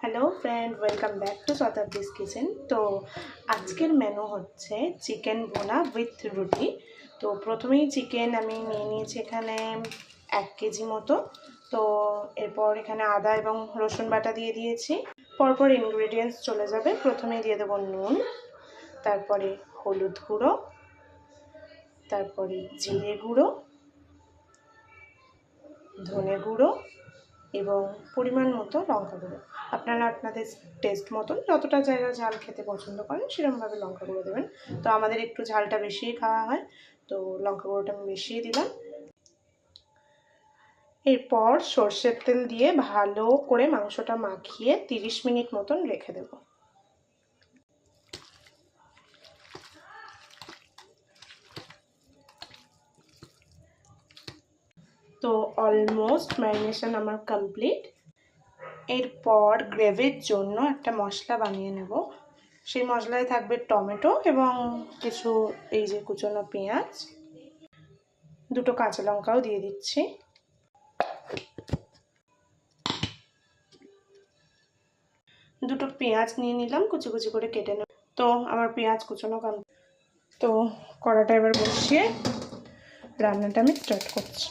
Hello friend, welcome back to Shatabdi's kitchen. তো আজকের menu হচ্ছে চিকেন ভুনা উইথ রুটি। তো প্রথমেই চিকেন আমি নিয়ে নিয়েছি এখানে 1 কেজি মতো। তো এরপর এখানে আদা এবং রসুন বাটা দিয়ে দিয়েছি। পরপর ইনগ্রেডিয়েন্টস চলে যাবে। প্রথমে দিয়ে দেবো নুন, তারপরে হলুদ গুঁড়ো, তারপরে জিরে গুঁড়ো, ধনে গুঁড়ো এবং পরিমাণ মতো লঙ্কা গুঁড়ো। আপনারা আপনাদের টেস্ট মতন যতটা জায়গা ঝাল খেতে পছন্দ করেন সেরকমভাবে লঙ্কা গুঁড়ো দেবেন। তো আমাদের একটু ঝালটা বেশিই খাওয়া হয়, তো লঙ্কা গুঁড়োটা আমি বেশিই দিলাম। এরপর সর্ষের তেল দিয়ে ভালো করে মাংসটা মাখিয়ে 30 মিনিট মতন রেখে দেব। তো অলমোস্ট ম্যারিনেশন আমার কমপ্লিট। এরপর গ্রেভির জন্য একটা মশলা বানিয়ে নেব। সেই মশলায় থাকবে টমেটো এবং কিছু এই যে কুচনো পেঁয়াজ, 2টো কাঁচা লঙ্কাও দিয়ে দিচ্ছি। দুটো পেঁয়াজ নিয়ে নিলাম, কুচি কুচি করে কেটে নেব। তো আমার পেঁয়াজ কুচনো কমপ্লিট। তো কড়াটা এবার বসিয়ে রান্নাটা আমি স্টার্ট করছি।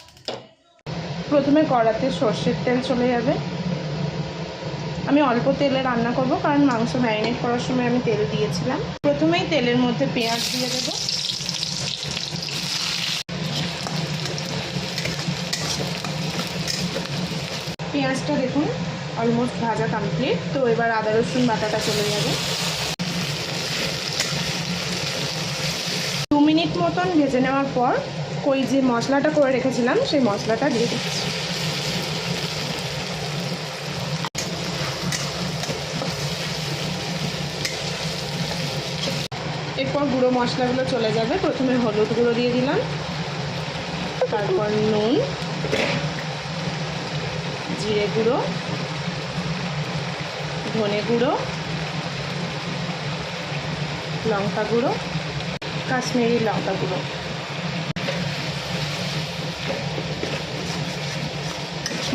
প্রথমে কড়াতে সর্ষের তেল চলে যাবে। আমি অল্প তেলে রান্না করব, কারণ মাংস ম্যারিনেট করার সময় আমি তেল দিয়েছিলাম। প্রথমেই তেলের মধ্যে পেঁয়াজ দিয়ে দেব। পেঁয়াজটা দেখুন অলমোস্ট ভাজা কমপ্লিট। তো এবার আদা রসুন বাটাটা চলে যাবে। 2 মিনিট মতন ভেজে নেওয়ার পর ওই যে মশলাটা করে রেখেছিলাম সেই মশলাটা দিয়ে দিচ্ছি। এরপর গুঁড়ো মশলাগুলো চলে যাবে। প্রথমে হলুদ গুঁড়ো দিয়ে দিলাম, তারপর নুন, জিরে গুঁড়ো, ধনে গুঁড়ো, লঙ্কা গুঁড়ো, কাশ্মীরি লঙ্কা গুঁড়ো।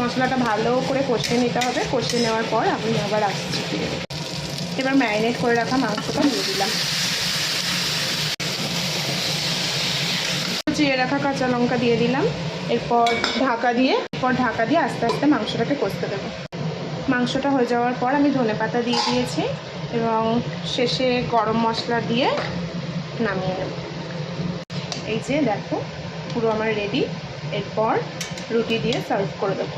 মশলাটা ভালো করে কষিয়ে নিতে হবে। কষিয়ে নেওয়ার পর আমি আবার আসছি ফিরে। এবার ম্যারিনেট করে রাখা মাংসটা দিয়ে দিলাম। চিড়ে রাখা কাঁচা লঙ্কা দিয়ে দিলাম। এরপর ঢাকা দিয়ে আস্তে আস্তে মাংসটাকে কষতে দেবো। মাংসটা হয়ে যাওয়ার পর আমি ধনেপাতা দিয়ে দিয়েছি এবং শেষে গরম মশলা দিয়ে নামিয়ে নেব। এই যে দেখো পুরো আমার রেডি। এরপর রুটি দিয়ে সার্ভ করে দেবো।